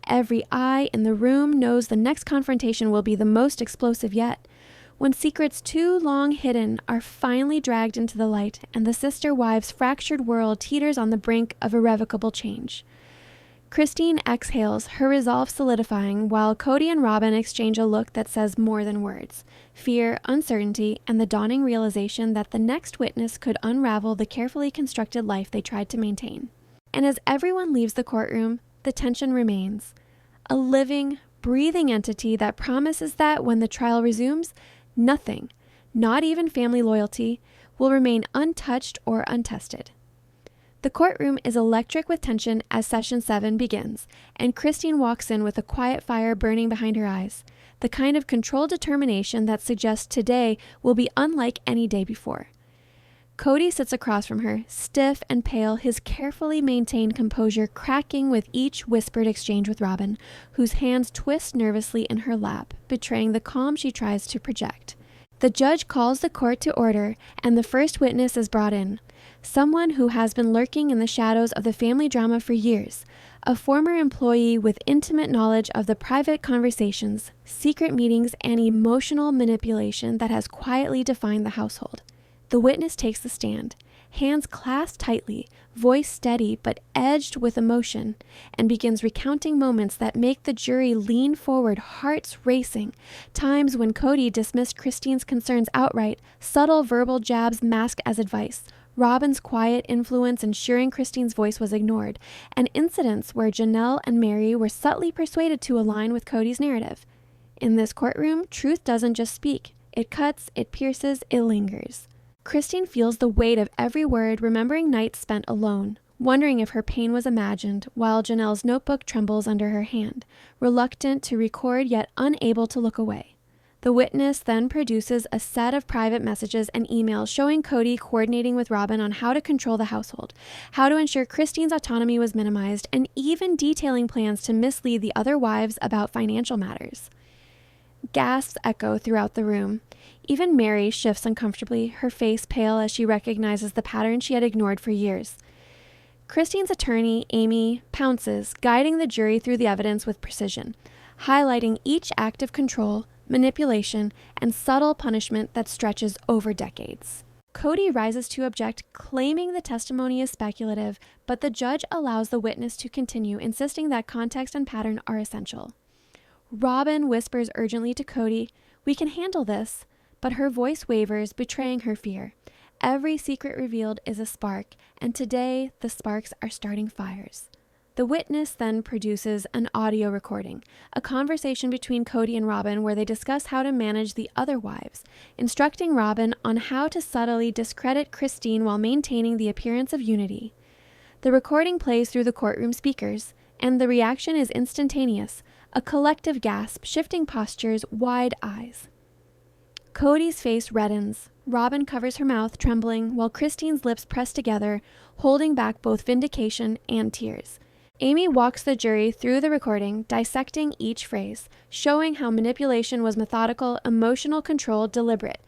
Speaker 1: Every eye in the room knows the next confrontation will be the most explosive yet, when secrets too long hidden are finally dragged into the light and the sister wives' fractured world teeters on the brink of irrevocable change. Christine exhales, her resolve solidifying, while Kody and Robyn exchange a look that says more than words: fear, uncertainty, and the dawning realization that the next witness could unravel the carefully constructed life they tried to maintain. And as everyone leaves the courtroom, the tension remains. A living, breathing entity that promises that when the trial resumes, nothing, not even family loyalty, will remain untouched or untested. The courtroom is electric with tension as Session 7 begins, and Christine walks in with a quiet fire burning behind her eyes, the kind of controlled determination that suggests today will be unlike any day before. Kody sits across from her, stiff and pale, his carefully maintained composure cracking with each whispered exchange with Robyn, whose hands twist nervously in her lap, betraying the calm she tries to project. The judge calls the court to order, and the first witness is brought in. Someone who has been lurking in the shadows of the family drama for years, a former employee with intimate knowledge of the private conversations, secret meetings, and emotional manipulation that has quietly defined the household. The witness takes the stand, hands clasped tightly, voice steady but edged with emotion, and begins recounting moments that make the jury lean forward, hearts racing, times when Kody dismissed Christine's concerns outright, subtle verbal jabs masked as advice, Robyn's quiet influence ensuring Christine's voice was ignored, and incidents where Janelle and Meri were subtly persuaded to align with Kody's narrative. In this courtroom, truth doesn't just speak. It cuts, it pierces, it lingers. Christine feels the weight of every word, remembering nights spent alone, wondering if her pain was imagined, while Janelle's notebook trembles under her hand, reluctant to record yet unable to look away. The witness then produces a set of private messages and emails showing Kody coordinating with Robyn on how to control the household, how to ensure Christine's autonomy was minimized, and even detailing plans to mislead the other wives about financial matters. Gasps echo throughout the room. Even Meri shifts uncomfortably, her face pale as she recognizes the pattern she had ignored for years. Christine's attorney, Amy, pounces, guiding the jury through the evidence with precision, highlighting each act of control, manipulation, and subtle punishment that stretches over decades. Kody rises to object, claiming the testimony is speculative, but the judge allows the witness to continue, insisting that context and pattern are essential. Robyn whispers urgently to Kody, "We can handle this," but her voice wavers, betraying her fear. Every secret revealed is a spark, and today the sparks are starting fires. The witness then produces an audio recording, a conversation between Kody and Robyn where they discuss how to manage the other wives, instructing Robyn on how to subtly discredit Christine while maintaining the appearance of unity. The recording plays through the courtroom speakers, and the reaction is instantaneous, a collective gasp, shifting postures, wide eyes. Kody's face reddens. Robyn covers her mouth, trembling, while Christine's lips press together, holding back both vindication and tears. Amy walks the jury through the recording, dissecting each phrase, showing how manipulation was methodical, emotional control deliberate.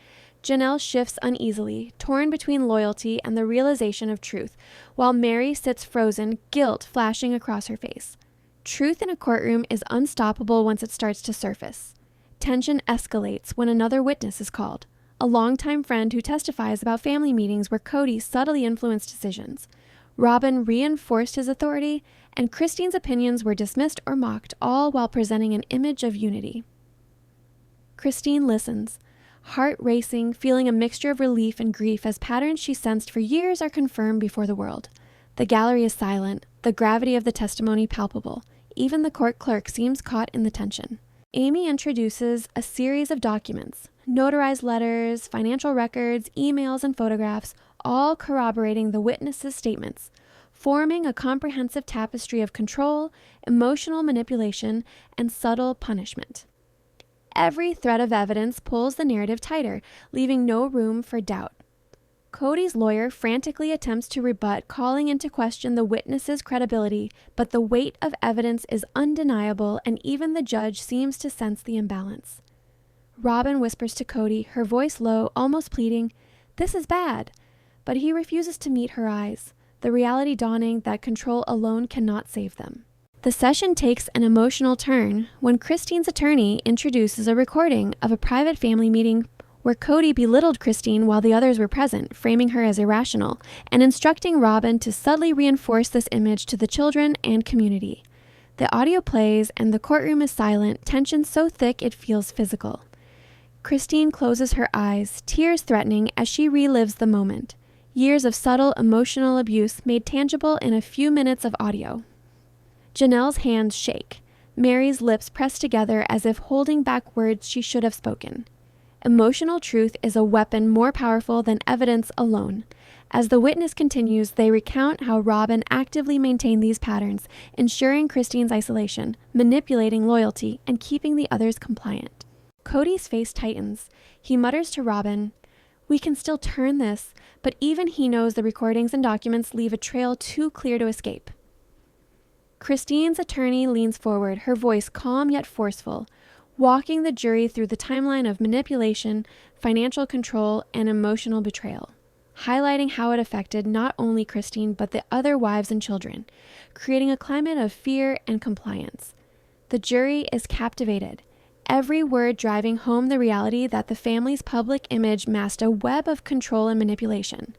Speaker 1: Janelle shifts uneasily, torn between loyalty and the realization of truth, while Meri sits frozen, guilt flashing across her face. Truth in a courtroom is unstoppable once it starts to surface. Tension escalates when another witness is called, a longtime friend who testifies about family meetings where Kody subtly influenced decisions. Robyn reinforced his authority, and Christine's opinions were dismissed or mocked, all while presenting an image of unity. Christine listens, heart racing, feeling a mixture of relief and grief as patterns she sensed for years are confirmed before the world. The gallery is silent, the gravity of the testimony palpable. Even the court clerk seems caught in the tension. Amy introduces a series of documents, notarized letters, financial records, emails, and photographs, all corroborating the witnesses' statements, forming a comprehensive tapestry of control, emotional manipulation, and subtle punishment. Every thread of evidence pulls the narrative tighter, leaving no room for doubt. Kody's lawyer frantically attempts to rebut, calling into question the witness's credibility, but the weight of evidence is undeniable, and even the judge seems to sense the imbalance. Robyn whispers to Kody, her voice low, almost pleading, "This is bad," but he refuses to meet her eyes, the reality dawning that control alone cannot save them. The session takes an emotional turn when Christine's attorney introduces a recording of a private family meeting where Kody belittled Christine while the others were present, framing her as irrational, and instructing Robyn to subtly reinforce this image to the children and community. The audio plays, and the courtroom is silent, tension so thick it feels physical. Christine closes her eyes, tears threatening as she relives the moment. Years of subtle emotional abuse made tangible in a few minutes of audio. Janelle's hands shake. Meri's lips press together as if holding back words she should have spoken. Emotional truth is a weapon more powerful than evidence alone. As the witness continues, they recount how Robyn actively maintained these patterns, ensuring Christine's isolation, manipulating loyalty, and keeping the others compliant. Kody's face tightens. He mutters to Robyn, "We can still turn this," but even he knows the recordings and documents leave a trail too clear to escape. Christine's attorney leans forward, her voice calm yet forceful, walking the jury through the timeline of manipulation, financial control, and emotional betrayal, highlighting how it affected not only Christine but the other wives and children, creating a climate of fear and compliance. The jury is captivated. every word driving home the reality that the family's public image masked a web of control and manipulation.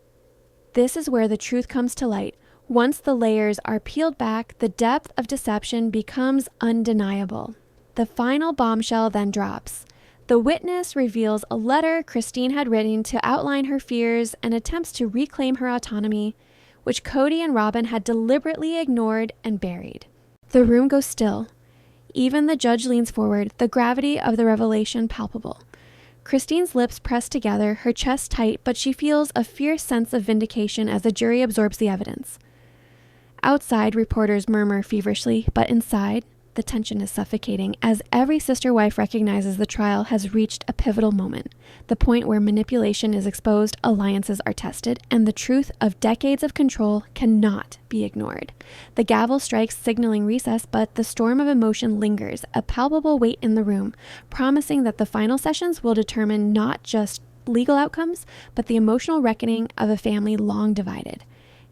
Speaker 1: This is where the truth comes to light. Once the layers are peeled back, the depth of deception becomes undeniable. The final bombshell then drops. The witness reveals a letter Christine had written to outline her fears and attempts to reclaim her autonomy, which Kody and Robyn had deliberately ignored and buried. The room goes still. Even the judge leans forward, the gravity of the revelation palpable. Christine's lips press together, her chest tight, but she feels a fierce sense of vindication as the jury absorbs the evidence. Outside, reporters murmur feverishly, but inside, the tension is suffocating as every sister-wife recognizes the trial has reached a pivotal moment, the point where manipulation is exposed, alliances are tested, and the truth of decades of control cannot be ignored. The gavel strikes, signaling recess, but the storm of emotion lingers, a palpable weight in the room, promising that the final sessions will determine not just legal outcomes, but the emotional reckoning of a family long divided.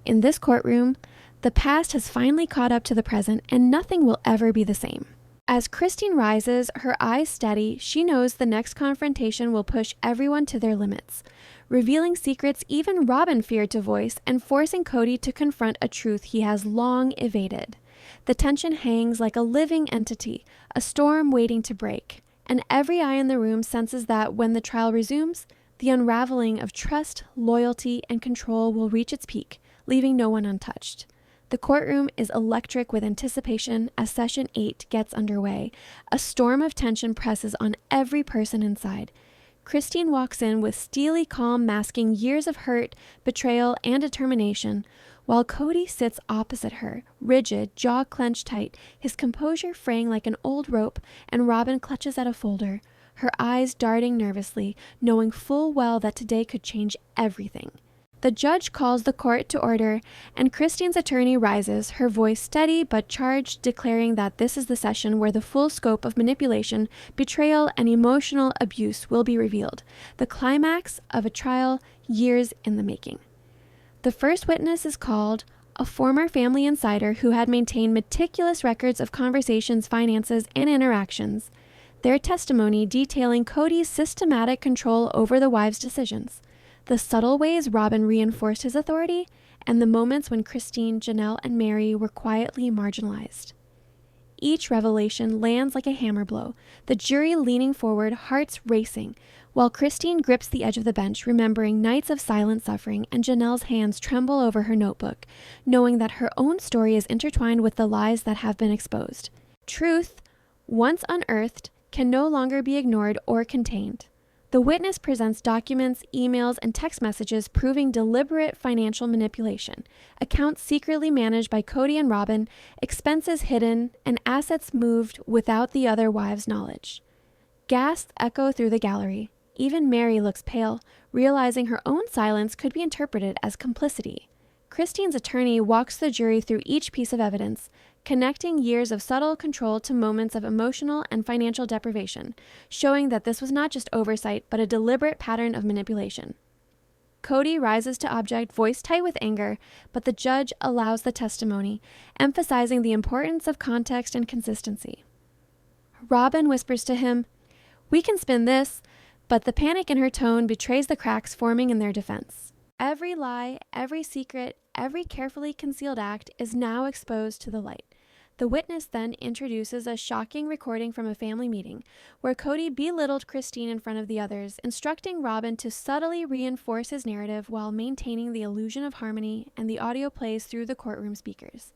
Speaker 1: In this courtroom, the past has finally caught up to the present, and nothing will ever be the same. As Christine rises, her eyes steady, she knows the next confrontation will push everyone to their limits, revealing secrets even Robyn feared to voice and forcing Kody to confront a truth he has long evaded. The tension hangs like a living entity, a storm waiting to break, and every eye in the room senses that when the trial resumes, the unraveling of trust, loyalty, and control will reach its peak, leaving no one untouched. The courtroom is electric with anticipation as Session 8 gets underway. A storm of tension presses on every person inside. Christine walks in with steely calm masking years of hurt, betrayal, and determination, while Kody sits opposite her, rigid, jaw clenched tight, his composure fraying like an old rope, and Robyn clutches at a folder, her eyes darting nervously, knowing full well that today could change everything. The judge calls the court to order, and Christine's attorney rises, her voice steady but charged, declaring that this is the session where the full scope of manipulation, betrayal, and emotional abuse will be revealed, the climax of a trial years in the making. The first witness is called, a former family insider who had maintained meticulous records of conversations, finances, and interactions, their testimony detailing Kody's systematic control over the wives' decisions, the subtle ways Robyn reinforced his authority, and the moments when Christine, Janelle, and Meri were quietly marginalized. Each revelation lands like a hammer blow, the jury leaning forward, hearts racing, while Christine grips the edge of the bench, remembering nights of silent suffering, and Janelle's hands tremble over her notebook, knowing that her own story is intertwined with the lies that have been exposed. Truth, once unearthed, can no longer be ignored or contained. The witness presents documents, emails, and text messages proving deliberate financial manipulation, accounts secretly managed by Kody and Robyn, expenses hidden, and assets moved without the other wives' knowledge. Gasps echo through the gallery. Even Meri looks pale, realizing her own silence could be interpreted as complicity. Christine's attorney walks the jury through each piece of evidence, connecting years of subtle control to moments of emotional and financial deprivation, showing that this was not just oversight, but a deliberate pattern of manipulation. Kody rises to object, voice tight with anger, but the judge allows the testimony, emphasizing the importance of context and consistency. Robyn whispers to him, "We can spin this," but the panic in her tone betrays the cracks forming in their defense. Every lie, every secret, every carefully concealed act is now exposed to the light. The witness then introduces a shocking recording from a family meeting, where Kody belittled Christine in front of the others, instructing Robyn to subtly reinforce his narrative while maintaining the illusion of harmony, and the audio plays through the courtroom speakers.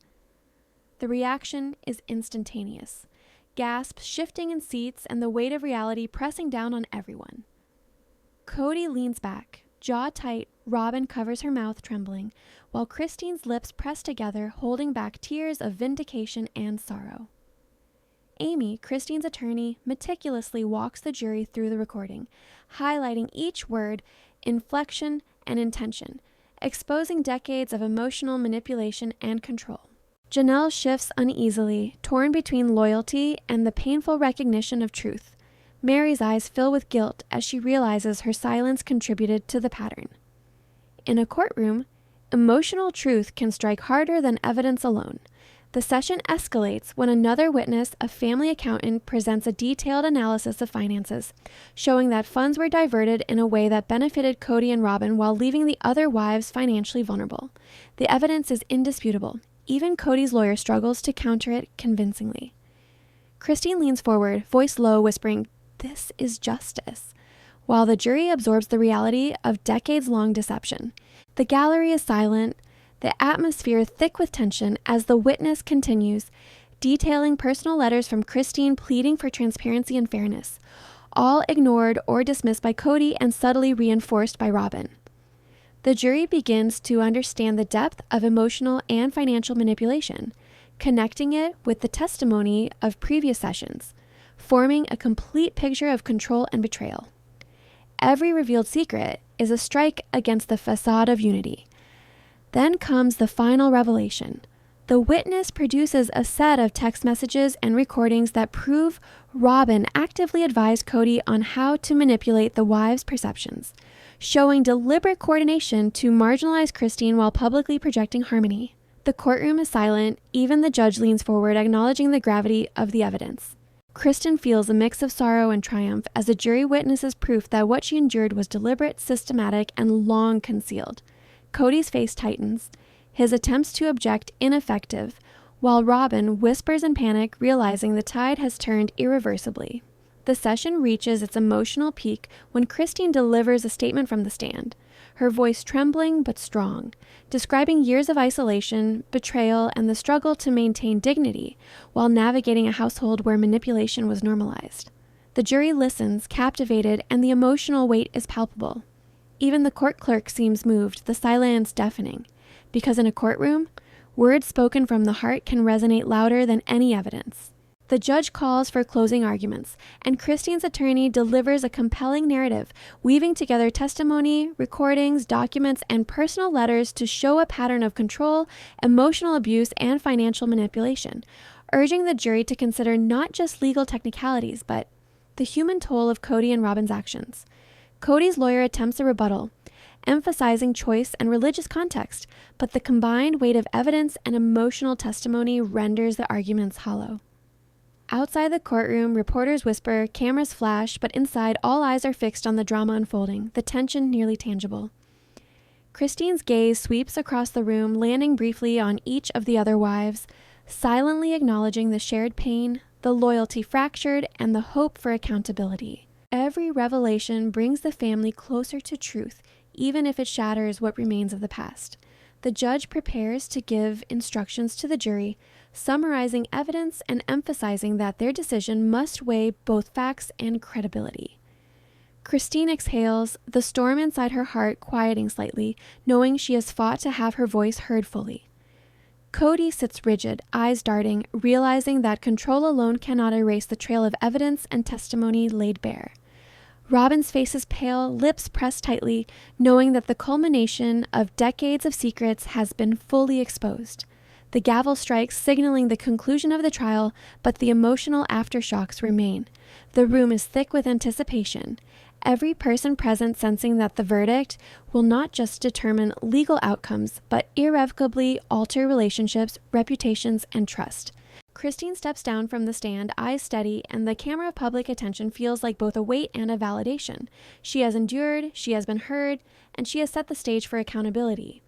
Speaker 1: The reaction is instantaneous. Gasps shifting in seats and the weight of reality pressing down on everyone. Kody leans back, jaw tight. Robyn covers her mouth, trembling, while Christine's lips press together, holding back tears of vindication and sorrow. Amy, Christine's attorney, meticulously walks the jury through the recording, highlighting each word, inflection, and intention, exposing decades of emotional manipulation and control. Janelle shifts uneasily, torn between loyalty and the painful recognition of truth. Meri's eyes fill with guilt as she realizes her silence contributed to the pattern. In a courtroom, emotional truth can strike harder than evidence alone. The session escalates when another witness, a family accountant, presents a detailed analysis of finances, showing that funds were diverted in a way that benefited Kody and Robyn while leaving the other wives financially vulnerable. The evidence is indisputable. Even Kody's lawyer struggles to counter it convincingly. Christine leans forward, voice low, whispering, "This is justice," while the jury absorbs the reality of decades-long deception. The gallery is silent, the atmosphere thick with tension as the witness continues, detailing personal letters from Christine pleading for transparency and fairness, all ignored or dismissed by Kody and subtly reinforced by Robyn. The jury begins to understand the depth of emotional and financial manipulation, connecting it with the testimony of previous sessions, forming a complete picture of control and betrayal. Every revealed secret is a strike against the facade of unity. Then comes the final revelation. The witness produces a set of text messages and recordings that prove Robyn actively advised Kody on how to manipulate the wives' perceptions, showing deliberate coordination to marginalize Christine while publicly projecting harmony. The courtroom is silent, even the judge leans forward, acknowledging the gravity of the evidence. Kristen feels a mix of sorrow and triumph as the jury witnesses proof that what she endured was deliberate, systematic, and long concealed. Kody's face tightens, his attempts to object ineffective, while Robyn whispers in panic, realizing the tide has turned irreversibly. The session reaches its emotional peak when Christine delivers a statement from the stand, her voice trembling but strong, describing years of isolation, betrayal, and the struggle to maintain dignity while navigating a household where manipulation was normalized. The jury listens, captivated, and the emotional weight is palpable. Even the court clerk seems moved, the silence deafening, because in a courtroom, words spoken from the heart can resonate louder than any evidence. The judge calls for closing arguments, and Christine's attorney delivers a compelling narrative, weaving together testimony, recordings, documents, and personal letters to show a pattern of control, emotional abuse, and financial manipulation, urging the jury to consider not just legal technicalities, but the human toll of Kody and Robyn's actions. Kody's lawyer attempts a rebuttal, emphasizing choice and religious context, but the combined weight of evidence and emotional testimony renders the arguments hollow. Outside the courtroom, reporters whisper, cameras flash, but inside all eyes are fixed on the drama unfolding, the tension nearly tangible. Christine's gaze sweeps across the room, landing briefly on each of the other wives, silently acknowledging the shared pain, the loyalty fractured, and the hope for accountability. Every revelation brings the family closer to truth, even if it shatters what remains of the past. The judge prepares to give instructions to the jury, summarizing evidence and emphasizing that their decision must weigh both facts and credibility. Christine exhales, the storm inside her heart quieting slightly, knowing she has fought to have her voice heard fully. Kody sits rigid, eyes darting, realizing that control alone cannot erase the trail of evidence and testimony laid bare. Robyn's face is pale, lips pressed tightly, knowing that the culmination of decades of secrets has been fully exposed. The gavel strikes, signaling the conclusion of the trial, but the emotional aftershocks remain. The room is thick with anticipation, every person present sensing that the verdict will not just determine legal outcomes, but irrevocably alter relationships, reputations, and trust. Christine steps down from the stand, eyes steady, and the camera of public attention feels like both a weight and a validation. She has endured, she has been heard, and she has set the stage for accountability.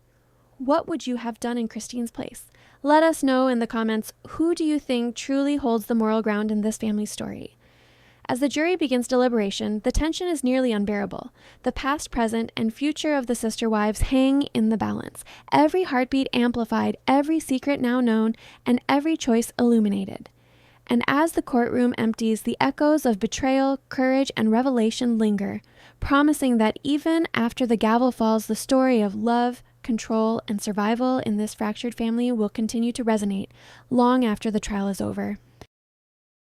Speaker 1: What would you have done in Christine's place? Let us know in the comments, who do you think truly holds the moral ground in this family story? As the jury begins deliberation, the tension is nearly unbearable. The past, present, and future of the sister wives hang in the balance, every heartbeat amplified, every secret now known, and every choice illuminated. And as the courtroom empties, the echoes of betrayal, courage, and revelation linger, promising that even after the gavel falls, the story of love, control, and survival in this fractured family will continue to resonate long after the trial is over.